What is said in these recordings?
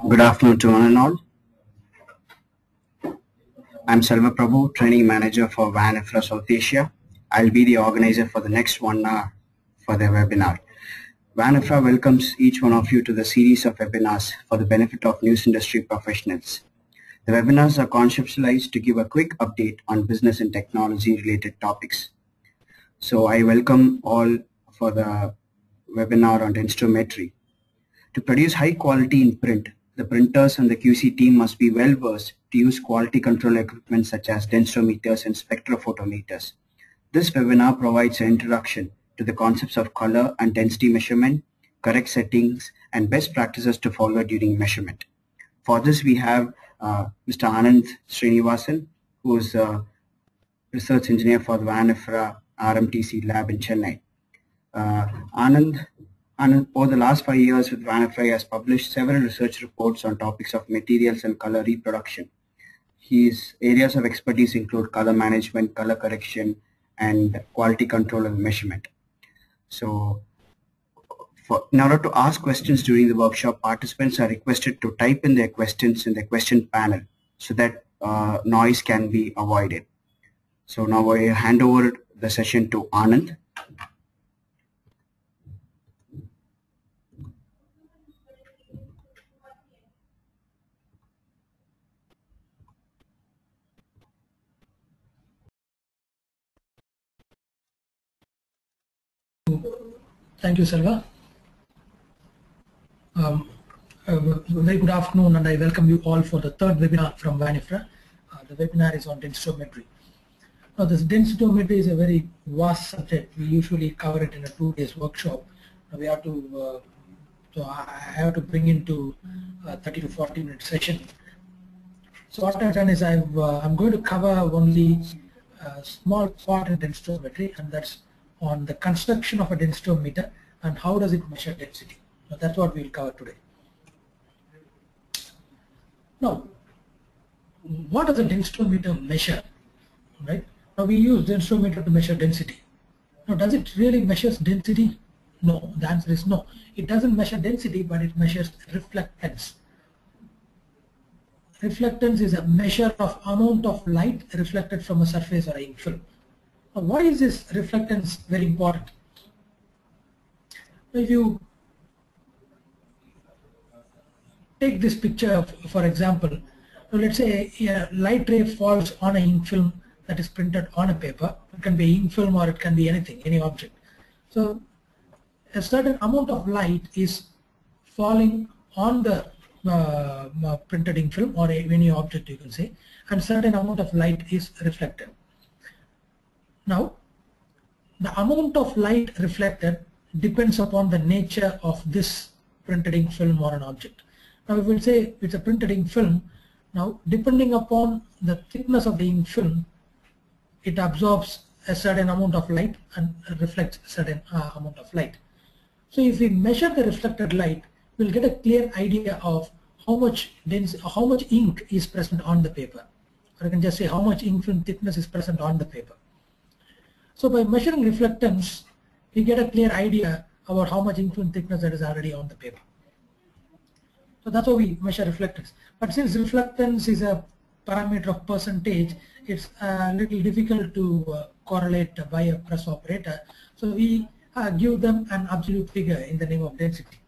Good afternoon to one and all. I'm Selva Prabhu, Training Manager for WAN-IFRA South Asia. I'll be the organizer for the next 1 hour for the webinar. WAN-IFRA welcomes each one of you to the series of webinars for the benefit of news industry professionals. The webinars are conceptualized to give a quick update on business and technology related topics. So I welcome all for the webinar on Densitometry. To produce high quality in print, the printers and the QC team must be well versed to use quality control equipment such as densitometers and spectrophotometers. This webinar provides an introduction to the concepts of color and density measurement, correct settings, and best practices to follow during measurement. For this, we have Mr. Anand Srinivasan, who is a research engineer for the WAN-IFRA RMTC lab in Chennai. Anand, over the last 5 years with WAN-IFRA, he has published several research reports on topics of materials and color reproduction. His areas of expertise include color management, color correction, and quality control and measurement. So, in order to ask questions during the workshop, participants are requested to type in their questions in the question panel so that noise can be avoided. So now I hand over the session to Anand. Thank you, Selva. Very good afternoon, and I welcome you all for the third webinar from WAN-IFRA. The webinar is on densitometry. Now, this densitometry is a very vast subject. We usually cover it in a 2 days workshop. We have to, so I have to bring into a 30 to 40 minute session. So what I've done is I'm going to cover only a small part in densitometry, and that's on the construction of a densitometer and how does it measure density. Now, that's what we'll cover today. Now, what does a densitometer measure? Right? Now, we use densitometer to measure density. Now, does it really measure density? No, the answer is no. It doesn't measure density, but it measures reflectance. Reflectance is a measure of amount of light reflected from a surface or a ink film. Now, why is this reflectance very important? If you take this picture, for example, let's say a light ray falls on an ink film that is printed on a paper. It can be ink film or it can be anything, any object. So a certain amount of light is falling on the printed ink film or any object, you can say, and certain amount of light is reflected. Now, the amount of light reflected depends upon the nature of this printed ink film or an object. Now, if we say it's a printed ink film, now depending upon the thickness of the ink film, it absorbs a certain amount of light and reflects a certain amount of light. So if we measure the reflected light, we'll get a clear idea of how much ink is present on the paper. Or I can just say how much ink film thickness is present on the paper. So by measuring reflectance, we get a clear idea about how much ink film thickness that is already on the paper. So that's how we measure reflectance. But since reflectance is a parameter of percentage, it's a little difficult to correlate by a press operator. So we give them an absolute figure in the name of density.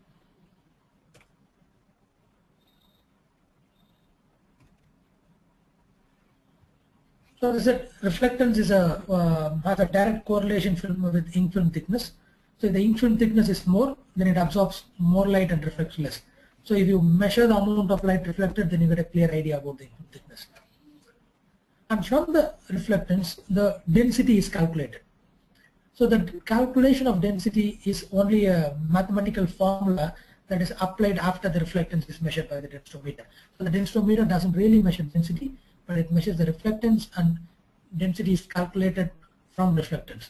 So as I said, reflectance is has a direct correlation with ink film thickness. So if the ink film thickness is more, then it absorbs more light and reflects less. So if you measure the amount of light reflected, then you get a clear idea about the ink film thickness. And from the reflectance, the density is calculated. So the calculation of density is only a mathematical formula that is applied after the reflectance is measured by the densitometer. So the densitometer doesn't really measure density, but it measures the reflectance, and density is calculated from reflectance.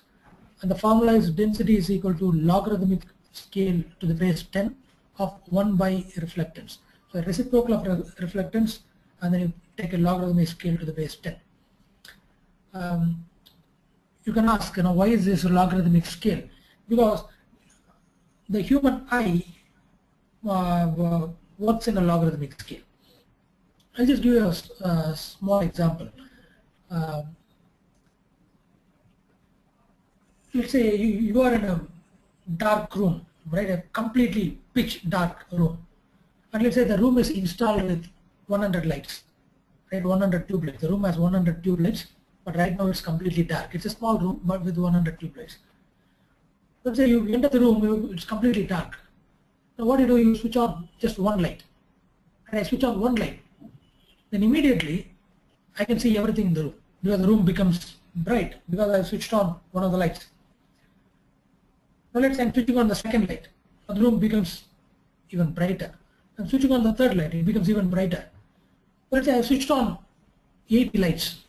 And the formula is density is equal to logarithmic scale to the base 10 of 1 by reflectance. So a reciprocal of reflectance, and then you take a logarithmic scale to the base 10. You can ask, why is this a logarithmic scale? Because the human eye works in a logarithmic scale. I'll just give you a small example. Let's say you are in a dark room, right? A completely pitch dark room. And let's say the room is installed with 100 lights, right? 100 tube lights. The room has 100 tube lights, but right now it's completely dark. It's a small room, but with 100 tube lights. Let's say you enter the room, it's completely dark. Now what do? You switch on just one light. And I switch on one light. Then immediately I can see everything in the room, because the room becomes bright because I switched on one of the lights. Now let's say I'm switching on the second light. The room becomes even brighter. I'm switching on the third light, it becomes even brighter. Let's say I switched on 80 lights.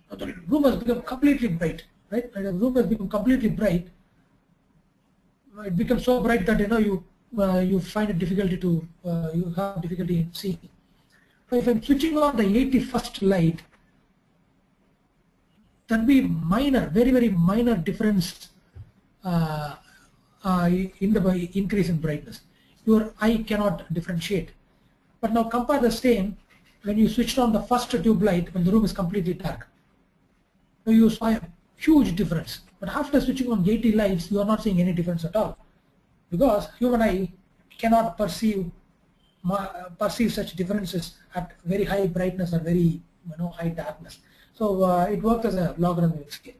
Now the room has become completely bright, right? The room has become completely bright. It becomes so bright that you find it difficulty to you have difficulty in seeing. So if I'm switching on the 81st light, that will be minor, very, very minor difference in the increase in brightness. Your eye cannot differentiate. But now compare the same when you switched on the first tube light when the room is completely dark. So you saw a huge difference. But after switching on 80 lights, you are not seeing any difference at all, because human eye cannot perceive such differences at very high brightness or very high darkness. So it works as a logarithmic scale.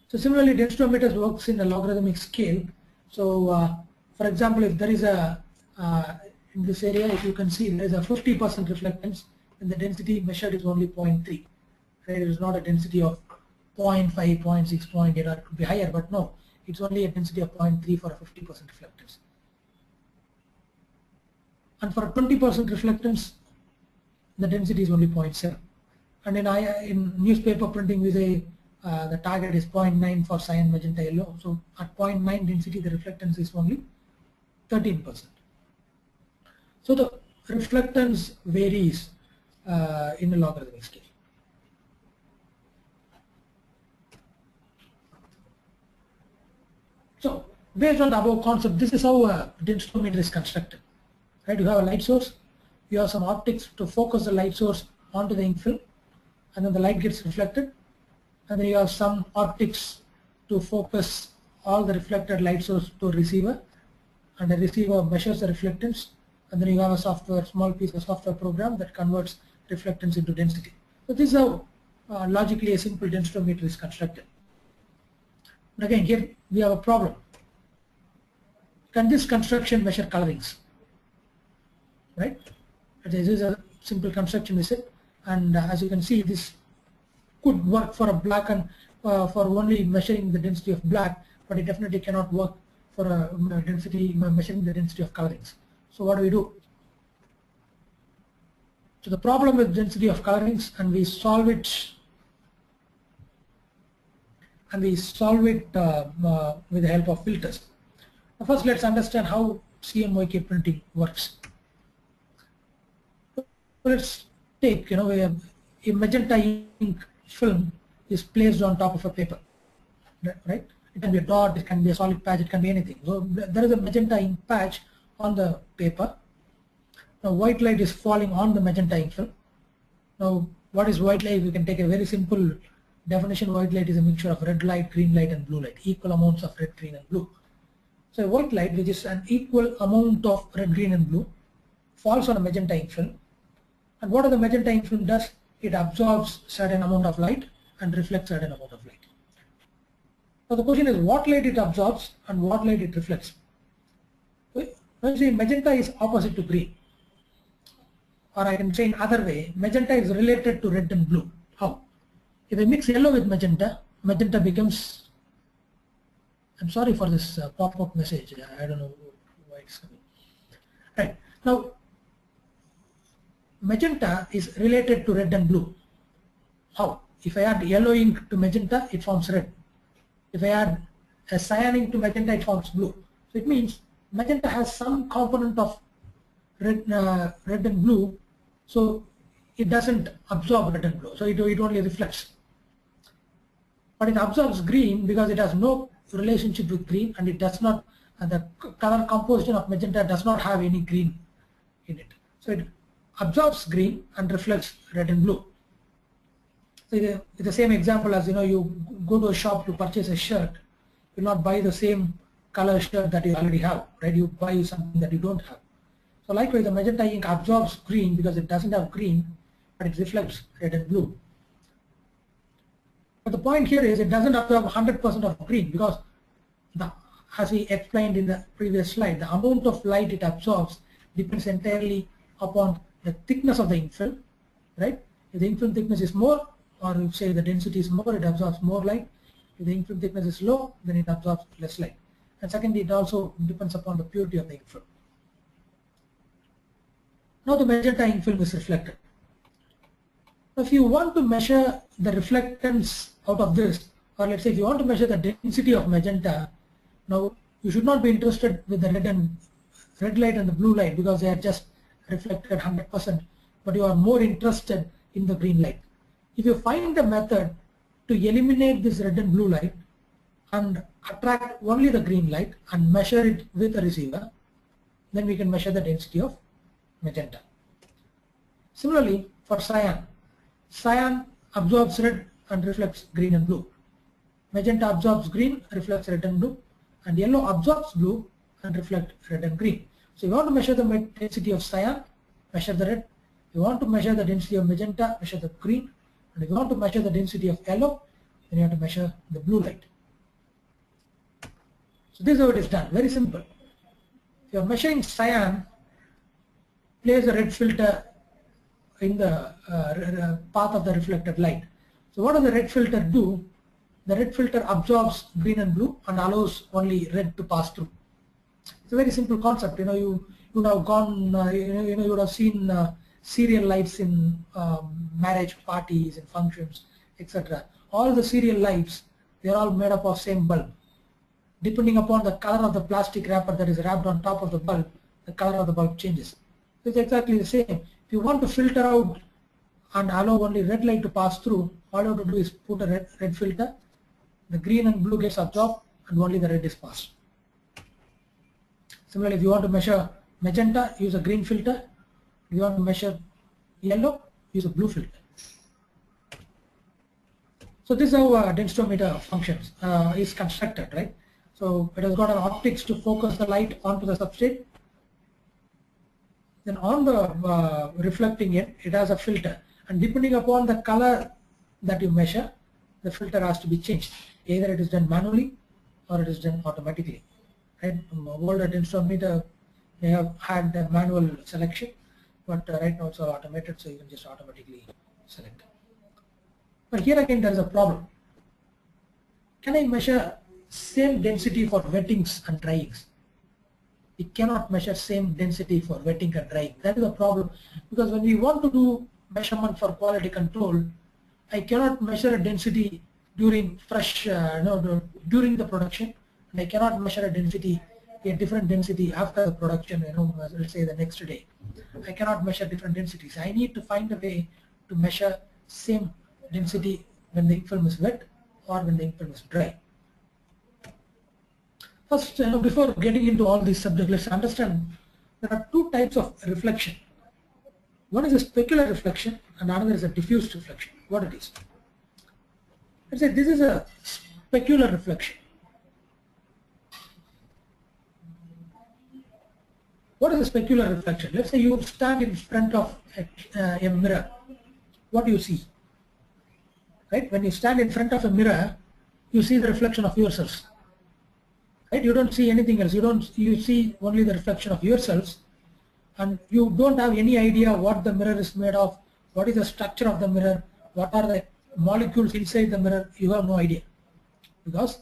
So similarly, densitometers works in a logarithmic scale. So for example, if there is a in this area, if you can see, there is a 50% reflectance, and the density measured is only 0.3. Right? It is not a density of 0.5, 0.6, 0.8, or it could be higher, but no, it's only a density of 0.3 for a 50% reflectance. And for a 20% reflectance, the density is only 0.7. And in newspaper printing, we say the target is 0.9 for cyan, magenta, yellow. So at 0.9 density, the reflectance is only 13%. So the reflectance varies in a logarithmic scale. So based on the above concept, this is how a densitometer is constructed. Right? You have a light source, you have some optics to focus the light source onto the ink film, and then the light gets reflected, and then you have some optics to focus all the reflected light source to a receiver, and the receiver measures the reflectance, and then you have a small piece of software program that converts reflectance into density. So this is how logically a simple densitometer is constructed. But again, here we have a problem. Can this construction measure colorings? Right? This is a simple construction, we said, and as you can see, this could work for a black and for only measuring the density of black, but it definitely cannot work for a measuring the density of colorings. So what do? So the problem with density of colorings, and we solve it with the help of filters. Now first, let's understand how CMYK printing works. So let's take, a magenta ink film is placed on top of a paper, right? It can be a dot, it can be a solid patch, it can be anything. So there is a magenta ink patch on the paper. Now white light is falling on the magenta ink film. Now what is white light? We can take a very simple definition. White light is a mixture of red light, green light, and blue light, equal amounts of red, green, and blue. So white light, which is an equal amount of red, green, and blue, falls on a magenta ink film. And what the magenta ink film does? It absorbs certain amount of light and reflects certain amount of light. So the question is, what light it absorbs and what light it reflects? When you say magenta is opposite to green, or I can say in other way, magenta is related to red and blue. How? If I mix yellow with magenta, magenta becomes, I'm sorry for this pop-up message, I don't know why it's coming. Right, now magenta is related to red and blue. How? If I add yellow ink to magenta, it forms red. If I add a cyan ink to magenta, it forms blue. So it means magenta has some component of red and blue, so it doesn't absorb red and blue, so it only reflects. But it absorbs green because it has no relationship with green, and it does not, the color composition of magenta does not have any green in it. So it absorbs green and reflects red and blue. So it's the same example as, you go to a shop to purchase a shirt, you will not buy the same color shirt that you already have, right? You buy something that you don't have. So likewise, the magenta ink absorbs green because it doesn't have green, but it reflects red and blue. But the point here is it doesn't absorb 100% of green because, as we explained in the previous slide, the amount of light it absorbs depends entirely upon the thickness of the ink film, right? If the ink film thickness is more, or if say the density is more, it absorbs more light. If the ink film thickness is low, then it absorbs less light. And secondly, it also depends upon the purity of the ink film. Now the magenta ink film is reflected. If you want to measure the reflectance out of this, or let's say if you want to measure the density of magenta, now you should not be interested with the red light and the blue light because they are just reflected 100%, but you are more interested in the green light. If you find a method to eliminate this red and blue light and attract only the green light and measure it with a receiver, then we can measure the density of magenta. Similarly, for cyan, cyan absorbs red and reflects green and blue. Magenta absorbs green, reflects red and blue, and yellow absorbs blue and reflects red and green. So you want to measure the density of cyan, measure the red. You want to measure the density of magenta, measure the green. And if you want to measure the density of yellow, then you have to measure the blue light. So this is how it is done, very simple. If you are measuring cyan, place a red filter in the path of the reflected light. So what does the red filter do? The red filter absorbs green and blue and allows only red to pass through. It's a very simple concept. You would have gone, you would have seen serial lights in marriage parties and functions, etc. All the serial lights, they are all made up of same bulb. Depending upon the color of the plastic wrapper that is wrapped on top of the bulb, the color of the bulb changes. So it's exactly the same. If you want to filter out and allow only red light to pass through, all you have to do is put a red filter, the green and blue gets absorbed and only the red is passed. Similarly, if you want to measure magenta, use a green filter. If you want to measure yellow, use a blue filter. So this is how a densitometer functions, is constructed, right? So it has got an optics to focus the light onto the substrate. Then on the reflecting it, it has a filter, and depending upon the color that you measure, the filter has to be changed. Either it is done manually or it is done automatically. Right? Older densitometer may have had a manual selection, but right now it's all automated, so you can just automatically select. But here again there is a problem. Can I measure same density for wettings and dryings? We cannot measure same density for wetting and drying. That is a problem, because when we want to do measurement for quality control, I cannot measure a density during fresh, during the production, and I cannot measure a density, a different density after the production, let's say the next day. I cannot measure different densities. I need to find a way to measure same density when the ink film is wet or when the ink film is dry. First, before getting into all these subjects, let's understand there are two types of reflection. One is a specular reflection and another is a diffused reflection. What it is? Let's say this is a specular reflection. What is a specular reflection? Let's say you stand in front of a mirror. What do you see? Right? When you stand in front of a mirror, you see the reflection of yourselves. Right? You don't see anything else. You see only the reflection of yourselves, and you don't have any idea what the mirror is made of, what is the structure of the mirror, what are the molecules inside the mirror. You have no idea, because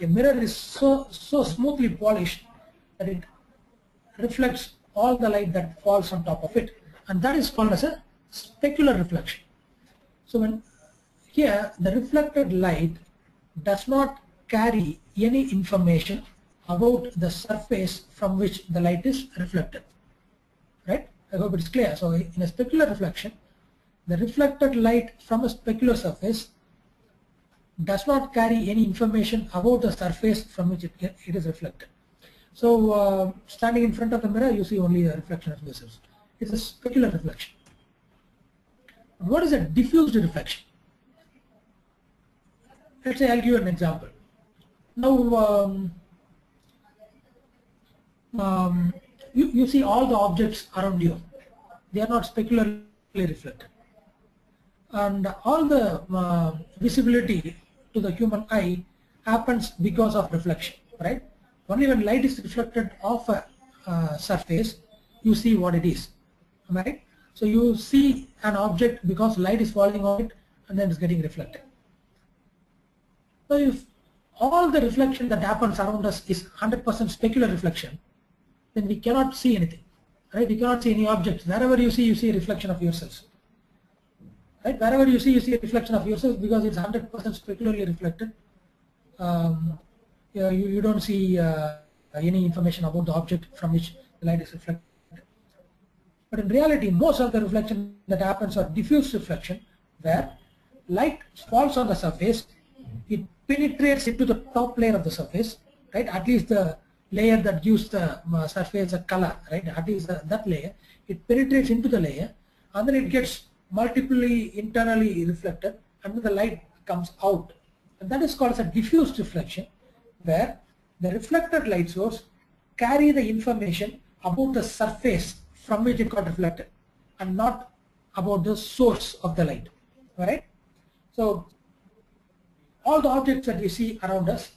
a mirror is so smoothly polished that it reflects all the light that falls on top of it, and that is called as a specular reflection. So when here the reflected light does not carry any information about the surface from which the light is reflected. Right? I hope it's clear. So in a specular reflection, the reflected light from a specular surface does not carry any information about the surface from which it is reflected. So standing in front of the mirror, you see only the reflection of yourselves. It's a specular reflection. What is a diffused reflection? Let's say I'll give you an example. Now, you see all the objects around you. They are not specularly reflected. And all the visibility to the human eye happens because of reflection, right? Only when light is reflected off a surface, you see what it is, right? So you see an object because light is falling on it and then it's getting reflected. So if all the reflection that happens around us is 100% specular reflection, then we cannot see anything, right? We cannot see any objects. Wherever you see a reflection of yourselves, right? Wherever you see a reflection of yourselves because it's 100% specularly reflected. You don't see any information about the object from which the light is reflected. But in reality, most of the reflection that happens are diffuse reflection, where light falls on the surface, it penetrates into the top layer of the surface, right? At least the layer that gives the surface a color, right? At least that layer, it penetrates into the layer, and then it gets multiply internally reflected, and then the light comes out. And that is called as a diffused reflection, where the reflected light source carry the information about the surface from which it got reflected, and not about the source of the light, right? So all the objects that we see around us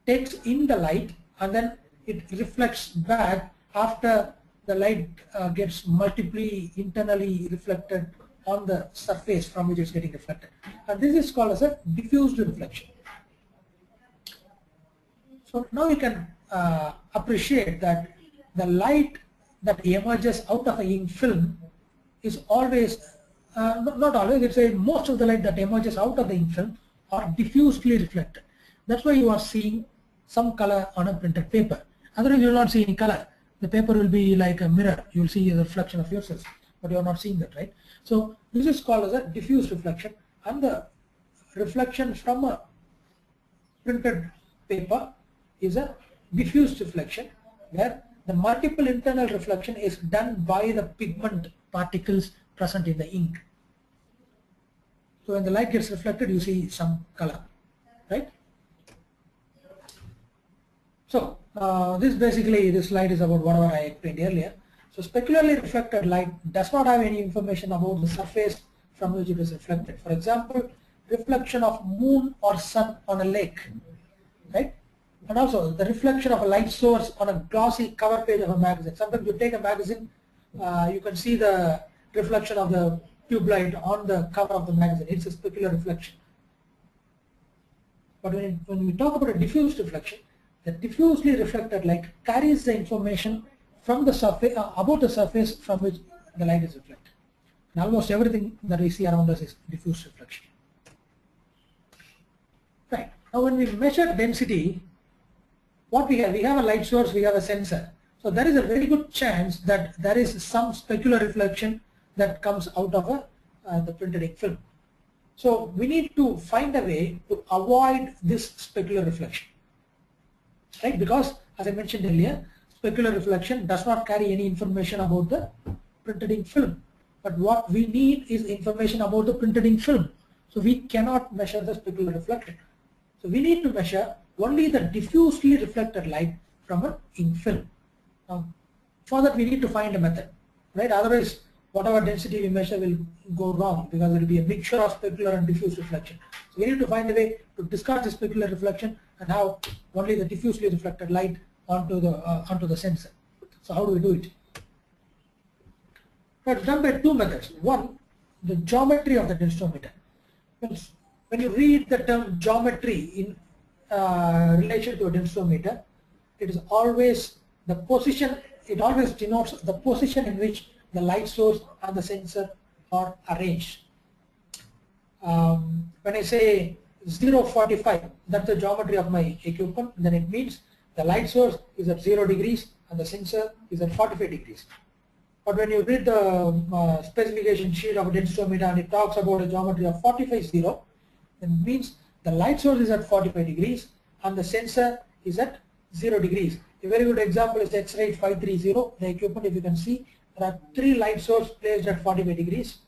takes in the light, and then it reflects back after the light gets multiply internally reflected on the surface from which it's getting reflected. And this is called as a diffused reflection. So now you can appreciate that the light that emerges out of a ink film is always, not always, it's a most of the light that emerges out of the ink film are diffusely reflected. That's why you are seeing some color on a printed paper. Otherwise you will not see any color. The paper will be like a mirror. You will see a reflection of yourself, but you are not seeing that, right? So this is called as a diffuse reflection, and the reflection from a printed paper is a diffused reflection, where the multiple internal reflection is done by the pigment particles present in the ink. So when the light gets reflected, you see some color, right? So this slide is about whatever I explained earlier. So specularly reflected light does not have any information about the surface from which it is reflected. For example, reflection of moon or sun on a lake, right? And also the reflection of a light source on a glossy cover page of a magazine. Sometimes you take a magazine, you can see the reflection of the tube light on the cover of the magazine. It's a specular reflection. But when we talk about a diffused reflection, the diffusely reflected light carries the information from the surface, about the surface from which the light is reflected. And almost everything that we see around us is diffuse reflection. Right. Now when we measure density, what we have a light source, we have a sensor. So there is a very good chance that there is some specular reflection that comes out of the printed ink film. So we need to find a way to avoid this specular reflection, right? Because as I mentioned earlier, specular reflection does not carry any information about the printed ink film. But what we need is information about the printed ink film. So we cannot measure the specular reflection. So we need to measure only the diffusely reflected light from an ink film. Now, for that we need to find a method, right? Otherwise, whatever density we measure will go wrong, because it will be a mixture of specular and diffuse reflection. So we need to find a way to discard the specular reflection and have only the diffusely reflected light onto the sensor. So how do we do it? It's done by two methods. One, the geometry of the densitometer. When you read the term geometry in relation to a densitometer, it is always the position, it always denotes the position in which the light source and the sensor are arranged. When I say 045, that's the geometry of my equipment, then it means the light source is at 0 degrees and the sensor is at 45 degrees. But when you read the specification sheet of a densitometer and it talks about a geometry of 45.0, then it means the light source is at 45 degrees and the sensor is at 0 degrees. A very good example is X-ray 530. The equipment, if you can see, there are 3 light sources placed at 45 degrees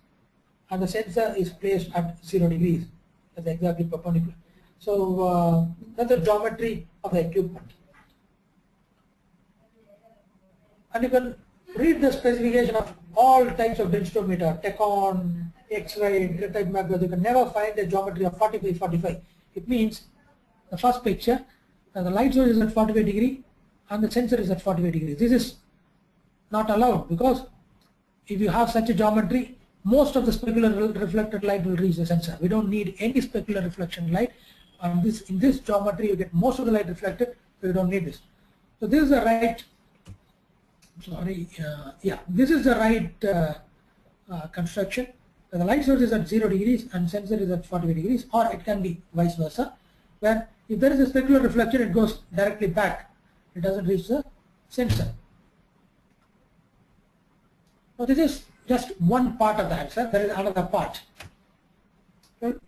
and the sensor is placed at 0 degrees. That's exactly perpendicular. So that's the geometry of the equipment. And you can read the specification of all types of densitometer, Tecon, X-ray, type macros. You can never find a geometry of 45. It means the first picture, the light source is at 45 degree and the sensor is at 45 degrees. This is not allowed because if you have such a geometry, most of the specular reflected light will reach the sensor. We don't need any specular reflection light. And in this geometry, you get most of the light reflected, so you don't need this. So this is the right. This is the right construction. The light source is at 0 degrees and sensor is at 45 degrees, or it can be vice versa, where if there is a specular reflection, it goes directly back. It doesn't reach the sensor. Now this is just one part of the answer. There is another part. Okay.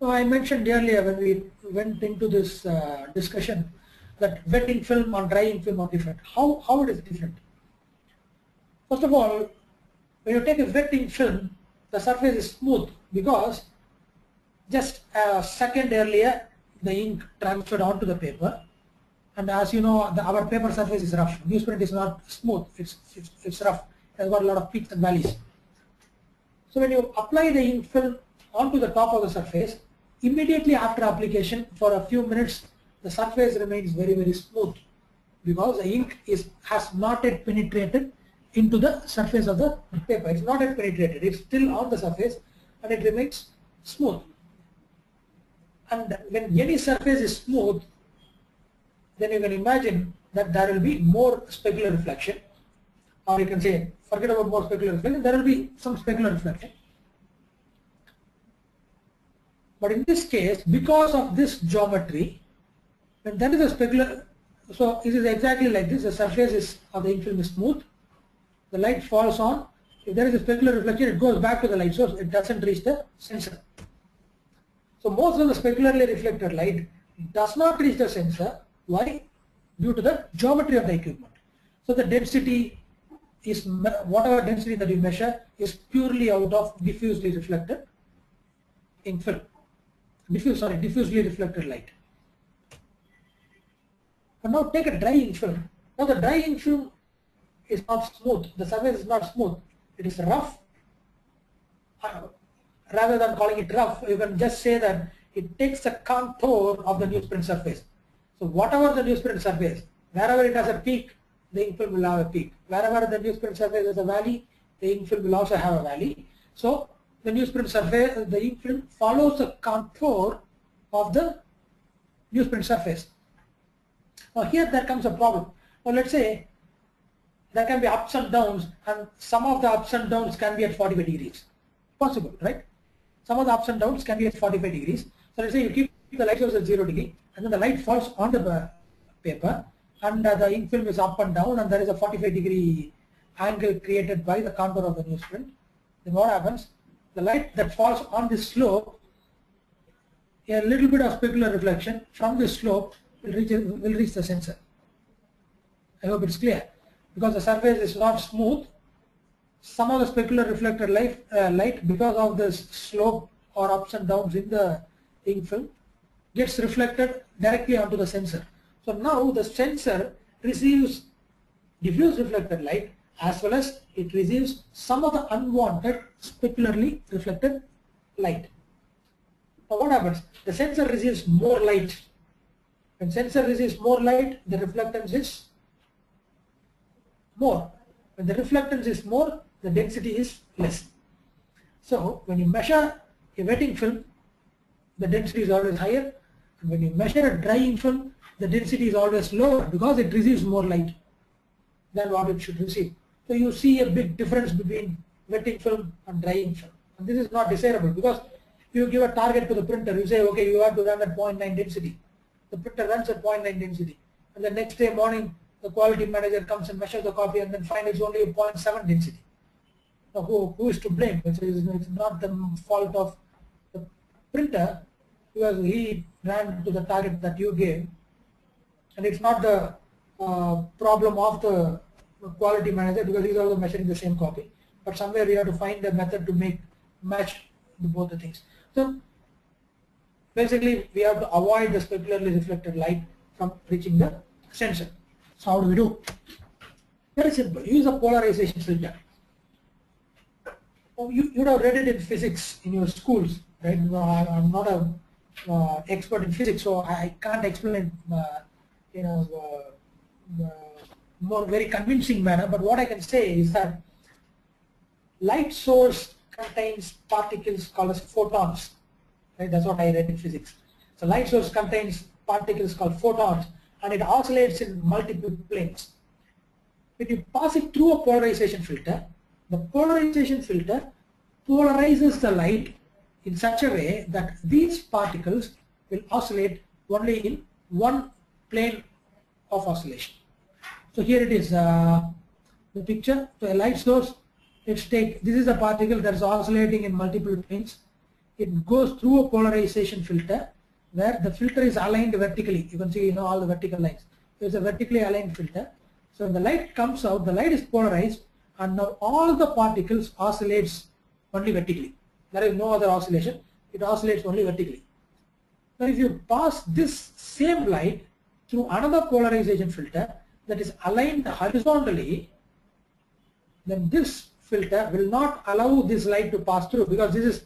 So I mentioned earlier when we went into this discussion that wetting film and drying film are different. How it is different? First of all, when you take a wetting film, the surface is smooth because just a second earlier the ink transferred onto the paper, and as you know, our paper surface is rough. Newsprint is not smooth; it's rough. It has got a lot of peaks and valleys. So when you apply the ink film onto the top of the surface, immediately after application, for a few minutes, the surface remains very, very smooth because the ink has not yet penetrated into the surface of the paper. It's not yet penetrated. It's still on the surface and it remains smooth. And when any surface is smooth, then you can imagine that there will be more specular reflection, or you can say, forget about more specular reflection, there will be some specular reflection. But in this case, because of this geometry, when there is a specular, so it is exactly like this, the surface of the ink film is smooth, the light falls on, if there is a specular reflection, it goes back to the light source, it doesn't reach the sensor. So most of the specularly reflected light does not reach the sensor. Why? Due to the geometry of the equipment. So the density is, whatever density that you measure is purely out of diffusely reflected ink film. Diffusely reflected light. But now take a dry ink film. Now the dry ink film is not smooth. The surface is not smooth. It is rough. Rather than calling it rough, you can just say that it takes the contour of the newsprint surface. So whatever the newsprint surface, wherever it has a peak, the ink film will have a peak. Wherever the newsprint surface has a valley, the ink film will also have a valley. So the newsprint surface, the ink film follows the contour of the newsprint surface. Now here there comes a problem. Now let's say there can be ups and downs, and some of the ups and downs can be at 45 degrees. Possible, right? Some of the ups and downs can be at 45 degrees. So let's say you keep the light source at 0 degree, and then the light falls on the paper, and the ink film is up and down, and there is a 45 degree angle created by the contour of the newsprint. Then what happens? The light that falls on this slope, a little bit of specular reflection from this slope will reach the sensor. I hope it's clear. Because the surface is not smooth, some of the specular reflected light, because of this slope or ups and downs in the ink film, gets reflected directly onto the sensor. So now the sensor receives diffuse reflected light as well as it receives some of the unwanted specularly reflected light. Now what happens? The sensor receives more light. When sensor receives more light, the reflectance is more. When the reflectance is more, the density is less. So when you measure a wetting film, the density is always higher, and when you measure a drying film, the density is always lower because it receives more light than what it should receive. So you see a big difference between wetting film and drying film. And this is not desirable because you give a target to the printer, you say, okay, you have to run at 0.9 density. The printer runs at 0.9 density, and the next day morning the quality manager comes and measures the copy and then finds it's only a 0.7 density. Now who is to blame? It's not the fault of the printer because he ran to the target that you gave. and it's not the problem of the quality manager because he's also measuring the same copy. But somewhere we have to find a method to match both the things. So basically, we have to avoid the specularly reflected light from reaching the sensor. So how do we do? Very simple. Use a polarization filter. You would have read it in physics in your schools, right? I'm not a expert in physics, so I can't explain in a more very convincing manner. But what I can say is that light source contains particles called as photons. Right? That's what I read in physics. So light source contains particles called photons, and it oscillates in multiple planes. When you pass it through a polarization filter, the polarization filter polarizes the light in such a way that these particles will oscillate only in one plane of oscillation. So here it is, the picture. So a light source, let's take, this is a particle that is oscillating in multiple planes. It goes through a polarization filter where the filter is aligned vertically. You can see all the vertical lines. So it's a vertically aligned filter. So when the light comes out, the light is polarized, and now all the particles oscillates only vertically. There is no other oscillation. It oscillates only vertically. Now if you pass this same light through another polarization filter that is aligned horizontally, then this filter will not allow this light to pass through, because this is,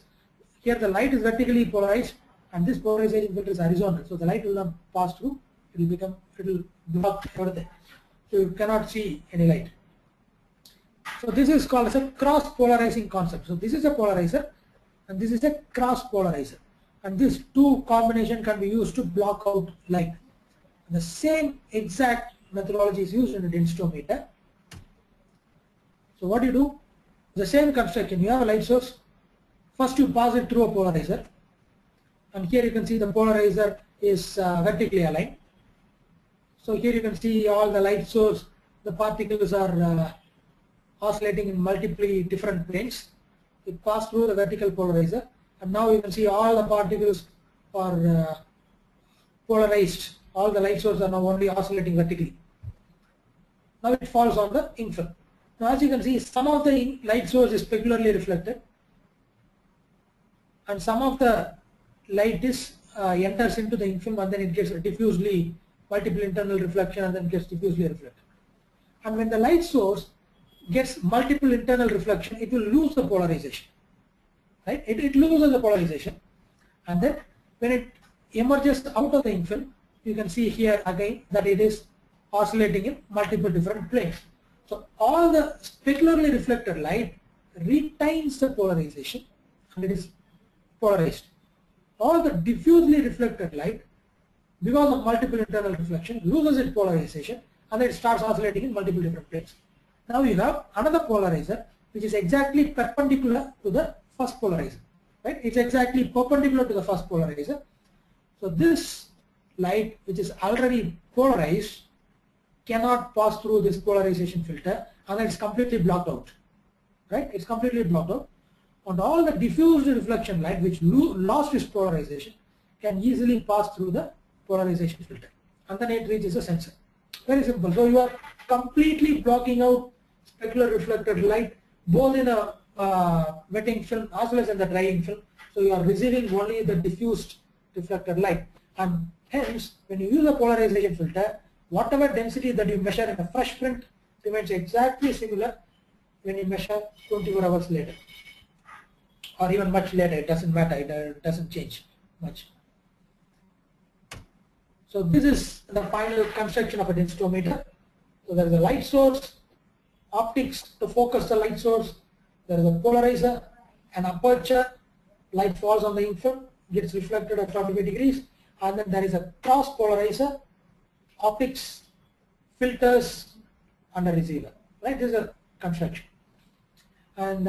here the light is vertically polarized and this polarization filter is horizontal. So the light will not pass through. It will block everything. So you cannot see any light. So this is called as a cross polarizing concept. So this is a polarizer and this is a cross polarizer, and these two combination can be used to block out light. And the same exact methodology is used in a densitometer. So what you do? The same construction. You have a light source. First you pass it through a polarizer, and here you can see the polarizer is vertically aligned. So here you can see all the light source, the particles are oscillating in multiple different planes. It passed through the vertical polarizer, and now you can see all the particles are polarized. All the light sources are now only oscillating vertically. Now it falls on the ink film. Now as you can see, some of the light source is specularly reflected, and some of the light is enters into the ink film, and then it gets diffusely, multiple internal reflection, and then gets diffusely reflected. And when the light source gets multiple internal reflection, it will lose the polarization. Right? It loses the polarization, and then when it emerges out of the ink film, you can see here again that it is oscillating in multiple different planes. So all the specularly reflected light retains the polarization and it is polarized. All the diffusely reflected light, because of multiple internal reflection, loses its polarization and then it starts oscillating in multiple different planes. Now you have another polarizer which is exactly perpendicular to the first polarizer. Right? It's exactly perpendicular to the first polarizer. So this light, which is already polarized, cannot pass through this polarization filter, and it's completely blocked out. Right? It's completely blocked out. And all the diffused reflection light, which lost its polarization, can easily pass through the polarization filter, and then it reaches a sensor. Very simple. So you are completely blocking out specular reflected light both in a wetting film as well as in the drying film. So you are receiving only the diffused reflected light, and hence when you use a polarization filter, whatever density that you measure in a fresh print remains exactly similar when you measure 24 hours later, or even much later. It doesn't matter. It doesn't change much. So this is the final construction of a densitometer. So there is a light source, optics to focus the light source, there is a polarizer, an aperture, light falls on the ink film, gets reflected at 45 degrees, and then there is a cross polarizer, optics, filters, and a receiver. Right? This is a construction. And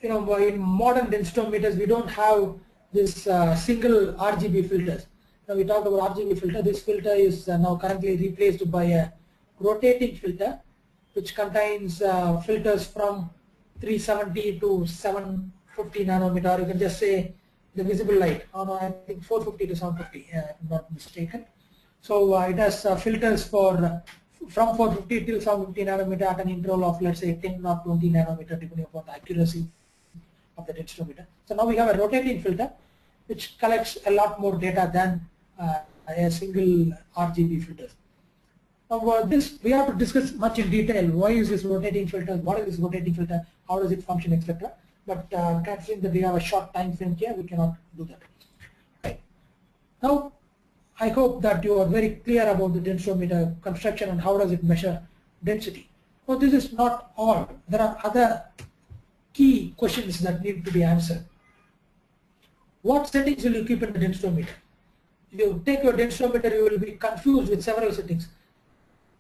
in modern densitometers, we don't have this single RGB filters. Now we talked about RGB filter. This filter is now currently replaced by a rotating filter, which contains filters from 370 to 750 nanometer. You can just say the visible light on I think 450 to 750, if I'm not mistaken. So it has filters for from 450 till 750 nanometer at an interval of, let's say, 10 or 20 nanometer, depending upon the accuracy of the densitometer. So now we have a rotating filter which collects a lot more data than a single RGB filter. Now this we have to discuss much in detail. Why is this rotating filter? What is this rotating filter? How does it function, etc. But considering that we have a short time frame here, we cannot do that. Right. Now, I hope that you are very clear about the densitometer construction and how does it measure density. Now, this is not all. There are other key questions that need to be answered. What settings will you keep in the densitometer? If you take your densitometer, you will be confused with several settings.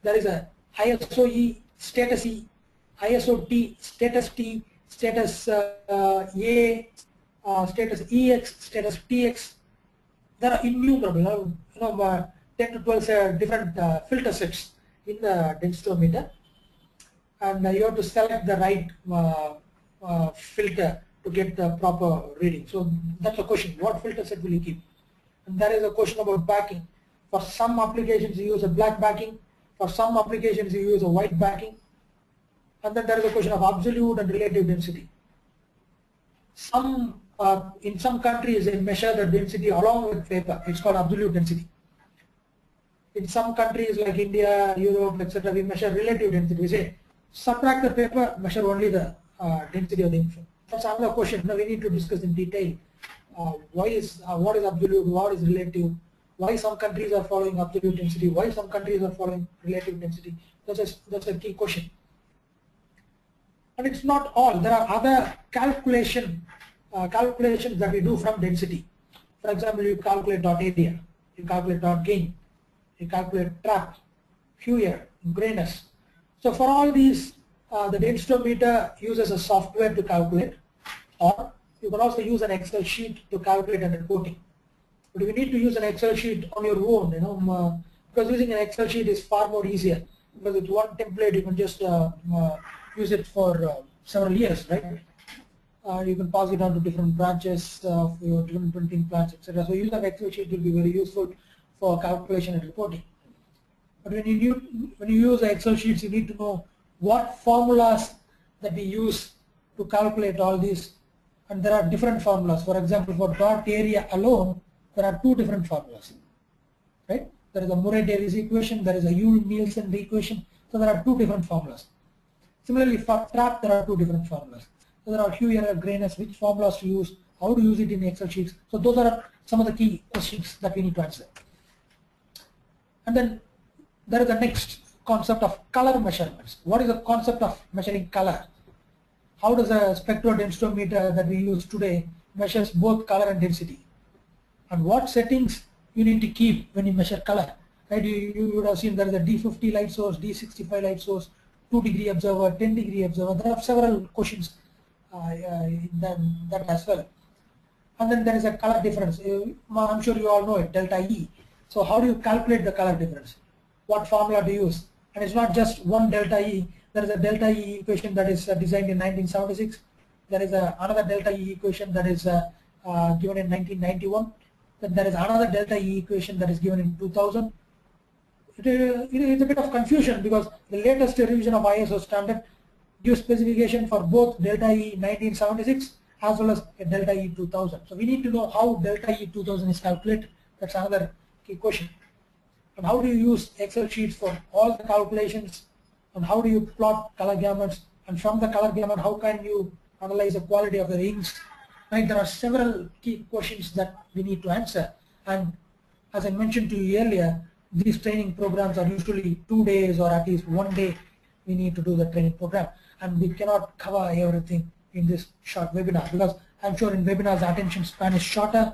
There is a ISO E, status E, ISO T, status T, status A, status EX, status TX. There are innumerable, 10 to 12 different filter sets in the densitometer, and you have to select the right filter to get the proper reading. So that's a question: what filter set will you keep? And there is a question about backing. For some applications you use a black backing. For some applications you use a white backing. And then there is a question of absolute and relative density. In some countries they measure the density along with vapor. It's called absolute density. In some countries like India, Europe, etc., we measure relative density. We say subtract the paper, measure only the density of the info. That's another question. Now we need to discuss in detail what is absolute, what is relative, why some countries are following absolute density, why some countries are following relative density. That's a key question. And it's not all. There are other calculations that we do from density. For example, you calculate dot area, you calculate dot gain, you calculate trap, hue, grayness. So for all these, the densitometer uses a software to calculate, or you can also use an Excel sheet to calculate and reporting. But if you need to use an Excel sheet on your own, because using an Excel sheet is far more easier, because with one template you can just use it for several years, right? You can pass it on to different branches of your different printing plants, etc. So using an Excel sheet will be very useful for calculation and reporting. But when you use Excel sheets, you need to know what formulas that we use to calculate all these, and there are different formulas. For example, for dot area alone, there are two different formulas, right? There is a Murray-Davis equation, there is a Yule-Nielsen equation, so there are two different formulas. Similarly, for trap, there are two different formulas. So there are hue, grayness, which formulas to use, how to use it in Excel sheets. So those are some of the key questions that we need to answer. And then there is the next concept of color measurements. What is the concept of measuring color? How does a spectrodensitometer that we use today measures both color and density? And what settings you need to keep when you measure color? Right? You would have seen there is a D50 light source, D65 light source, 2-degree observer, 10-degree observer. There are several questions in that as well. And then there is a color difference. I'm sure you all know it, delta E. So how do you calculate the color difference? What formula to use? And it's not just one delta E. There is a delta E equation that is designed in 1976. There is another delta E equation that is given in 1991. Then there is another delta E equation that is given in 2000. It's a bit of confusion because the latest revision of ISO standard gives specification for both delta E 1976 as well as a delta E 2000. So we need to know how delta E 2000 is calculated. That's another key question. And how do you use Excel sheets for all the calculations, and how do you plot color gamuts, and from the color gamut how can you analyze the quality of the inks? Right, there are several key questions that we need to answer, and as I mentioned to you earlier, these training programs are usually 2 days or at least 1 day we need to do the training program, and we cannot cover everything in this short webinar because I'm sure in webinars the attention span is shorter.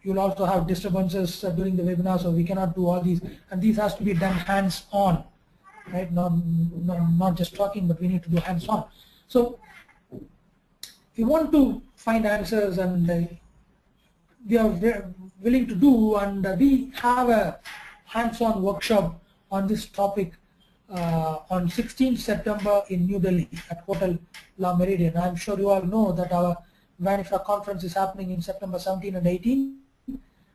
You'll also have disturbances during the webinar, so we cannot do all these, and these has to be done hands-on, right? Not just talking, but we need to do hands-on. So if you want to find answers, and we are willing to do, and we have a hands-on workshop on this topic on 16th September in New Delhi at Hotel La Meridian. I'm sure you all know that our WAN-IFRA conference is happening in September 17 and 18,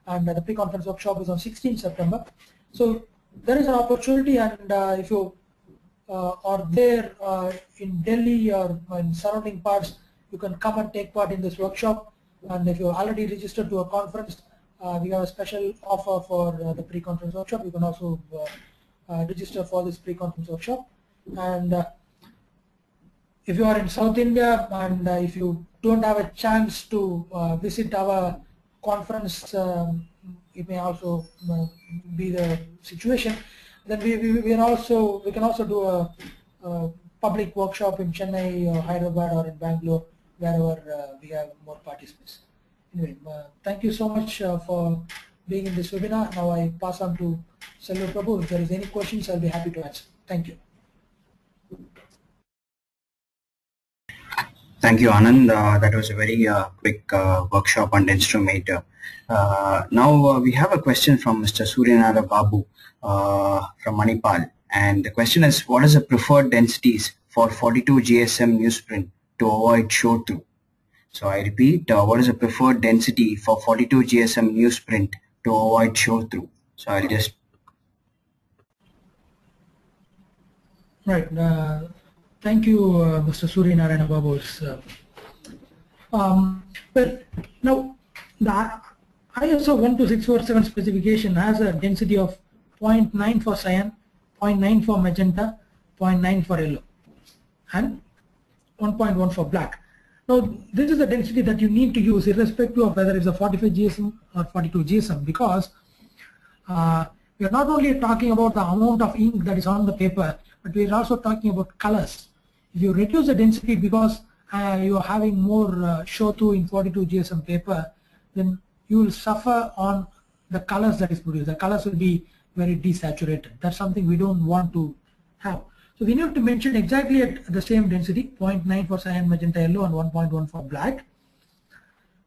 and the pre-conference workshop is on 16 September. So there is an opportunity, and if you are there in Delhi or in surrounding parts, you can come and take part in this workshop. And if you are already registered to a conference, we have a special offer for the pre-conference workshop. You can also register for this pre-conference workshop. And if you are in South India and if you don't have a chance to visit our conference, it may also be the situation. Then we can also do a public workshop in Chennai or Hyderabad or in Bangalore, wherever we have more participants. Anyway, thank you so much for being in this webinar. Now I pass on to Selva Prabhu. If there is any questions, I'll be happy to answer. Thank you. Thank you, Anand. That was a very quick workshop on Densitometry. Now we have a question from Mr. Suryanara Babu from Manipal, and the question is, what is the preferred densities for 42 GSM newsprint to avoid show-through? So I repeat, what is the preferred density for 42 GSM newsprint to avoid show-through? So I'll just... Right. Thank you, Mr. Suryanarayana Babu. Well, now the ISO 12647 specification has a density of 0.9 for cyan, 0.9 for magenta, 0.9 for yellow, and 1.1 for black. Now, this is the density that you need to use irrespective of whether it's a 45 GSM or 42 GSM, because we are not only talking about the amount of ink that is on the paper, but we are also talking about colors. If you reduce the density because you are having more show-through in 42 GSM paper, then you will suffer on the colors that is produced. The colors will be very desaturated. That's something we don't want to have. So we need to mention exactly at the same density, 0.9 for cyan, magenta, yellow, and 1.1 for black.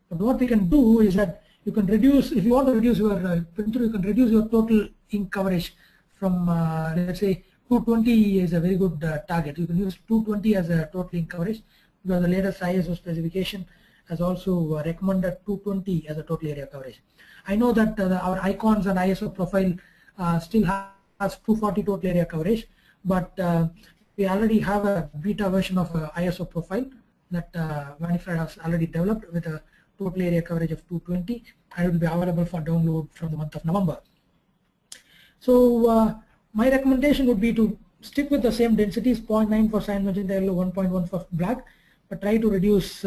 But what we can do is that you can reduce, if you want to reduce your printer, you can reduce your total ink coverage from, let's say, 220 is a very good target. You can use 220 as a total ink coverage, because the latest ISO specification has also recommended 220 as a total area coverage. I know that our icons and ISO profile still has 240 total area coverage, but we already have a beta version of ISO profile that WAN-IFRA has already developed with a total area coverage of 220, and it will be available for download from the month of November. So my recommendation would be to stick with the same densities, 0.9 for cyan, magenta, yellow, 1.1 for black, but try to reduce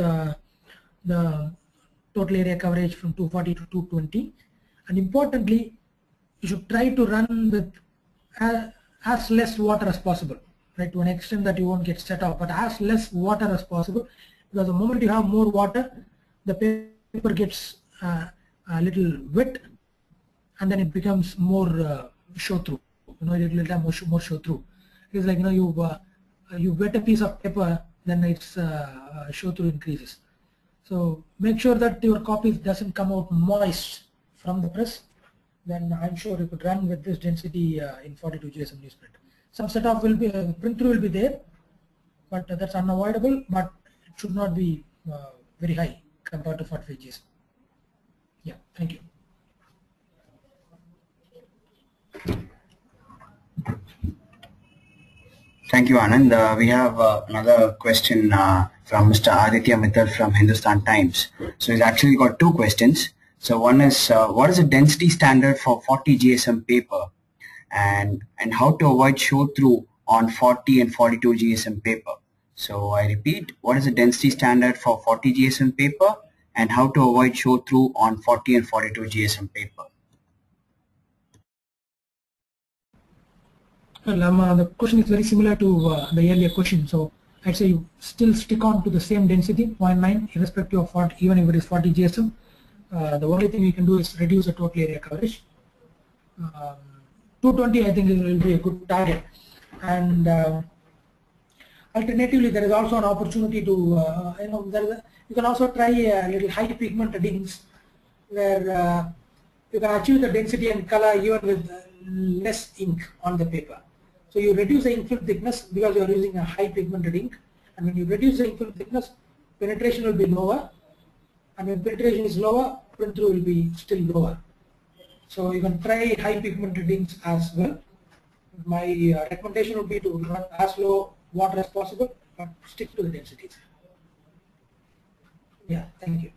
the total area coverage from 240 to 220. And importantly, you should try to run with as less water as possible, right? To an extent that you won't get set off, but as less water as possible, because the moment you have more water, the paper gets a little wet, and then it becomes more show-through. It will have more show-through. It's like, you wet a piece of paper, then its show-through increases. So make sure that your copy doesn't come out moist from the press. Then I'm sure you could run with this density in 42 GSM newsprint. Some setup will be, print-through will be there, but that's unavoidable, but it should not be very high compared to 45 GSM. Yeah, thank you. Thank you, Anand. We have another question from Mr. Aditya Mittal from Hindustan Times. So he's actually got two questions. So one is, what is the density standard for 40 GSM paper, and how to avoid show-through on 40 and 42 GSM paper? So I repeat, what is the density standard for 40 GSM paper, and how to avoid show-through on 40 and 42 GSM paper? Well, the question is very similar to the earlier question, so I'd say you still stick on to the same density, 0.9, irrespective of 40, even if it is 40 GSM. The only thing you can do is reduce the total area coverage. 220, I think, will be a good target. And alternatively, there is also an opportunity to, you can also try a little high pigment inks, where you can achieve the density and color even with less ink on the paper. So you reduce the ink film thickness because you are using a high pigmented ink, and when you reduce the ink film thickness, penetration will be lower, and when penetration is lower, print through will be still lower. So you can try high pigmented inks as well. My recommendation would be to run as low water as possible, but stick to the densities. Yeah, thank you.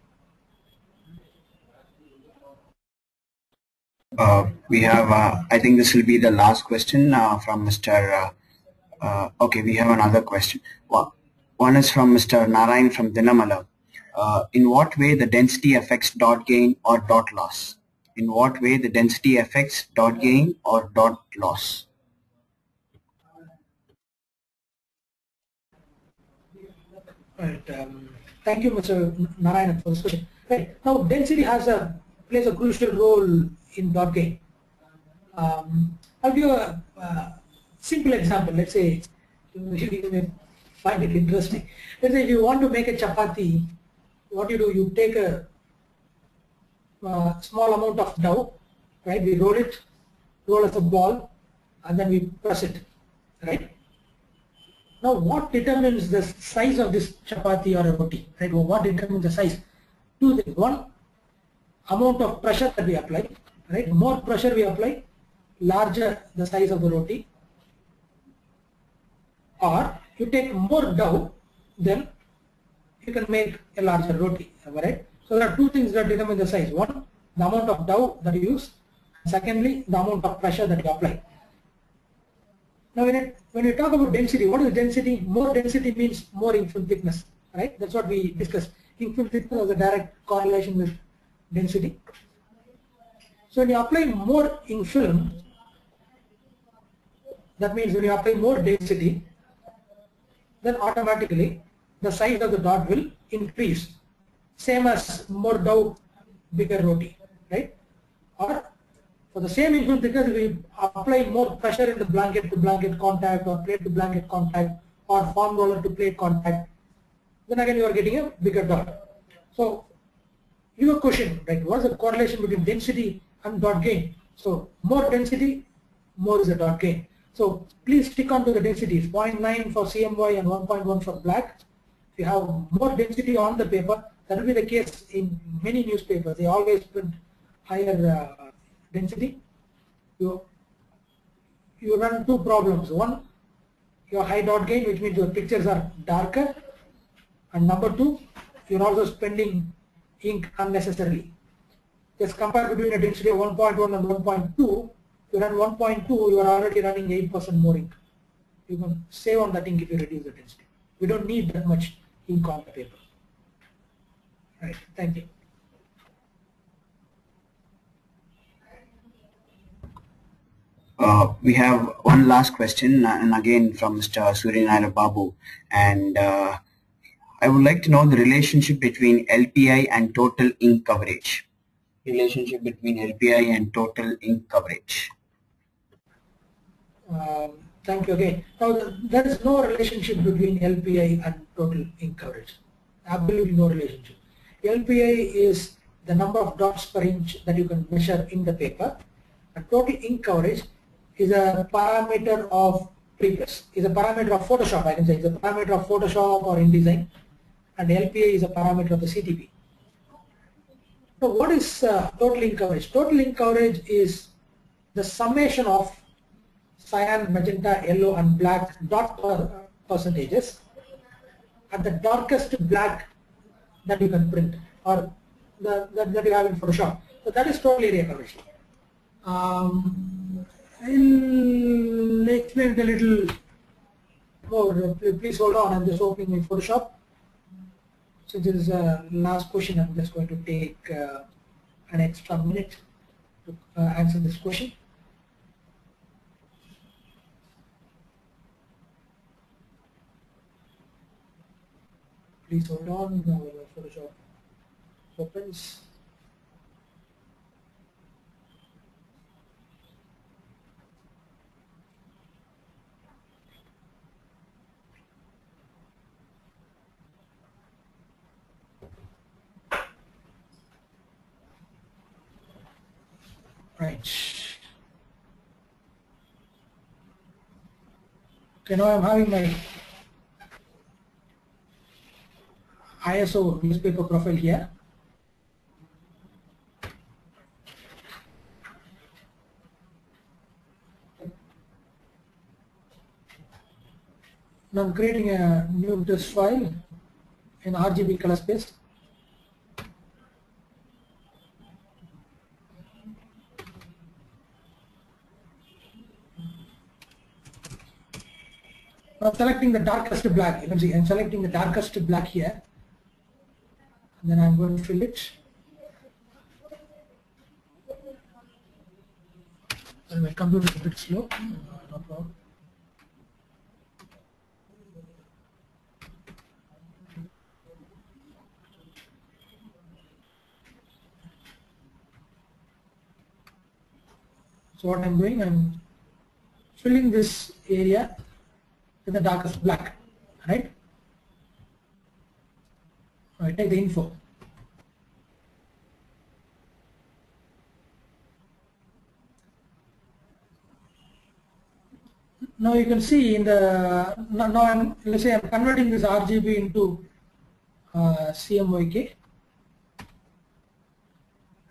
We have, I think this will be the last question from Mr. Okay, we have another question. One is from Mr. Narayan from Dinamala. In what way the density affects dot gain or dot loss? In what way the density affects dot gain or dot loss? Right. Thank you, Mr. Narayan, for this question. Right. Now, density plays a crucial role in dot gain. I'll give a simple example. Let's say you may find it interesting. Let's say if you want to make a chapati, what you do, you take a small amount of dough, right? We roll as a ball, and then we press it, right? Now, what determines the size of this chapati or a roti, right? What determines the size? Two things. One, amount of pressure that we apply, right? More pressure we apply, larger the size of the roti. Or you take more dough, then you can make a larger roti, right? So there are two things that determine the size. One, the amount of dough that you use. Secondly, the amount of pressure that you apply. Now, when we talk about density, what is density? More density means more ink film thickness, right? That's what we discussed. Ink film thickness has a direct correlation with density. So when you apply more ink film, that means when you apply more density, then automatically the size of the dot will increase. Same as more dough, bigger roti, right? Or for the same ink film thickness, we apply more pressure in the blanket to blanket contact or plate to blanket contact or foam roller to plate contact, then again you are getting a bigger dot. So your question, right? What is the correlation between density and dot gain? So more density, more is the dot gain. So please stick on to the densities, 0.9 for CMY and 1.1 for black. If you have more density on the paper, that will be the case in many newspapers. They always print higher density. You run two problems. One, your high dot gain, which means your pictures are darker, and number two, you're also spending ink unnecessarily. Just compare between a density of 1.1 and 1.2. If you run 1.2, you are already running 8% more ink. You can save on that ink if you reduce the density. We don't need that much ink on the paper. Right, thank you. We have one last question, and again from Mr. Suryanara Babu, and I would like to know the relationship between LPI and total ink coverage. Relationship between LPI and total ink coverage. Thank you again. Now, there is no relationship between LPI and total ink coverage. Absolutely no relationship. LPI is the number of dots per inch that you can measure in the paper. And total ink coverage is a parameter of previous, is a parameter of Photoshop, I can say. It's a parameter of Photoshop or InDesign. And LPI is a parameter of the CTP. So what is total ink coverage? Total ink coverage is the summation of cyan, magenta, yellow and black dot percentages at the darkest black that you can print or that you have in Photoshop. So that is total area coverage. I'll explain it a little more. Please hold on, I'm just opening in Photoshop. Since this is the last question, I'm just going to take an extra minute to answer this question. Please hold on, Photoshop opens. Right. Okay, now I'm having my ISO newspaper profile here. Now I'm creating a new test file in RGB color space. I'm selecting the darkest black. You can see I'm selecting the darkest black here. And then I'm going to fill it. And my computer is a bit slow. No problem. So what I'm doing, I'm filling this area with the darkest black, right? I take the info. Now you can see in the now let's say I'm converting this RGB into CMYK.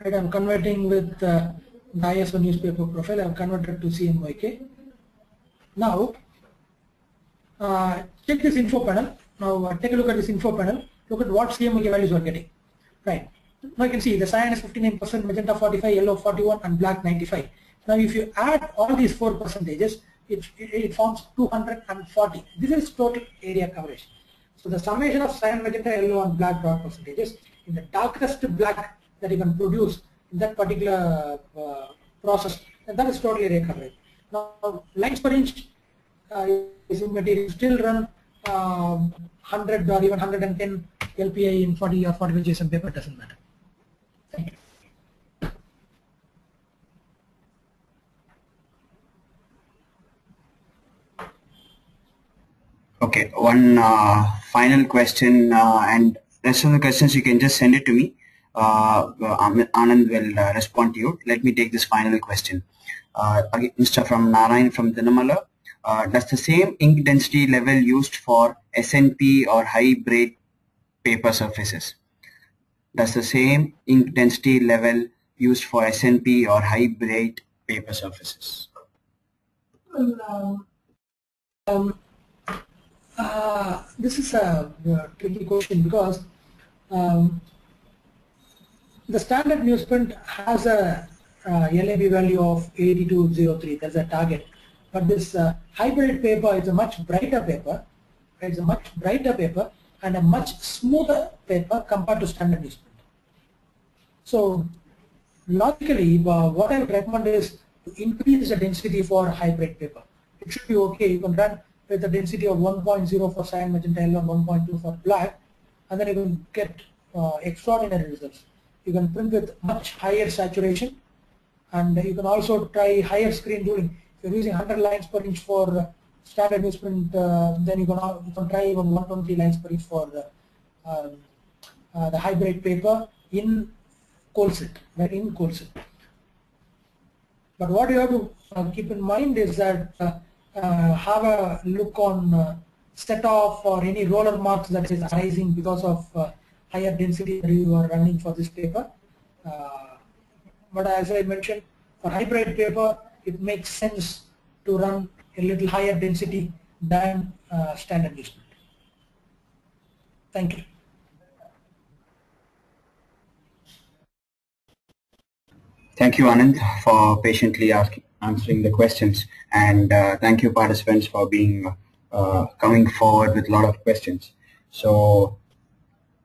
Right, I'm converting with the ISO newspaper profile. I've converted to CMYK. Now check this info panel. Now take a look at this info panel. Look at what CMYK values we are getting. Right. Now you can see the cyan is 59%, magenta 45, yellow 41, and black 95. Now if you add all these 4 percentages, it forms 240. This is total area coverage. So the summation of cyan, magenta, yellow, and black dot percentages in the darkest black that you can produce in that particular process, and that is total area coverage. Now lines per inch is in material still run 100 or even 110 LPI in 40 or 45 JSON paper, doesn't matter. Thank you. Okay, one final question, and rest of the questions you can just send it to me. Anand will respond to you. Let me take this final question. Again, Mr. from Narayan from Dinamala. Does the same ink density level used for SNP or high-braid paper surfaces? Does the same ink density level used for SNP or high-braid paper surfaces? This is a tricky question because the standard newsprint has a LAB value of 8203. That's a target. But this hybrid paper is a much brighter paper. It's a much brighter paper and a much smoother paper compared to standard newsprint. So logically, what I would recommend is to increase the density for hybrid paper. It should be okay. You can run with a density of 1.0 for cyan, magenta, yellow, and 1.2 for black, and then you can get extraordinary results. You can print with much higher saturation, and you can also try higher screen ruling. If you're using 100 lines per inch for standard newsprint, then you can try even 120 lines per inch for the hybrid paper in cold set, right, in cold set. But what you have to keep in mind is that have a look on set off or any roller marks that is arising because of higher density that you are running for this paper. But as I mentioned, for hybrid paper, it makes sense to run a little higher density than standard newsprint. Thank you. Thank you, Anand, for patiently answering the questions, and thank you, participants, for being coming forward with a lot of questions. So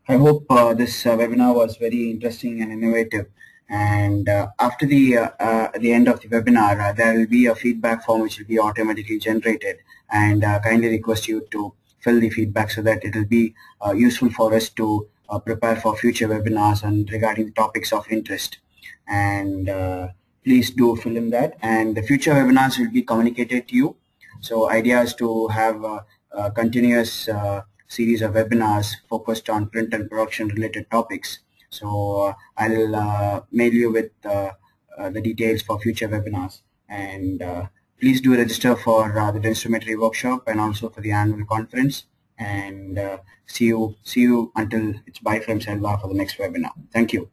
I hope this webinar was very interesting and innovative. And after the end of the webinar, there will be a feedback form which will be automatically generated, and kindly request you to fill the feedback so that it will be useful for us to prepare for future webinars and regarding the topics of interest. And please do fill in that, and the future webinars will be communicated to you. So idea is to have a continuous series of webinars focused on print and production related topics. So I'll mail you with the details for future webinars, and please do register for the Densitometry workshop and also for the annual conference, and see you until it's bye from Selva for the next webinar. Thank you.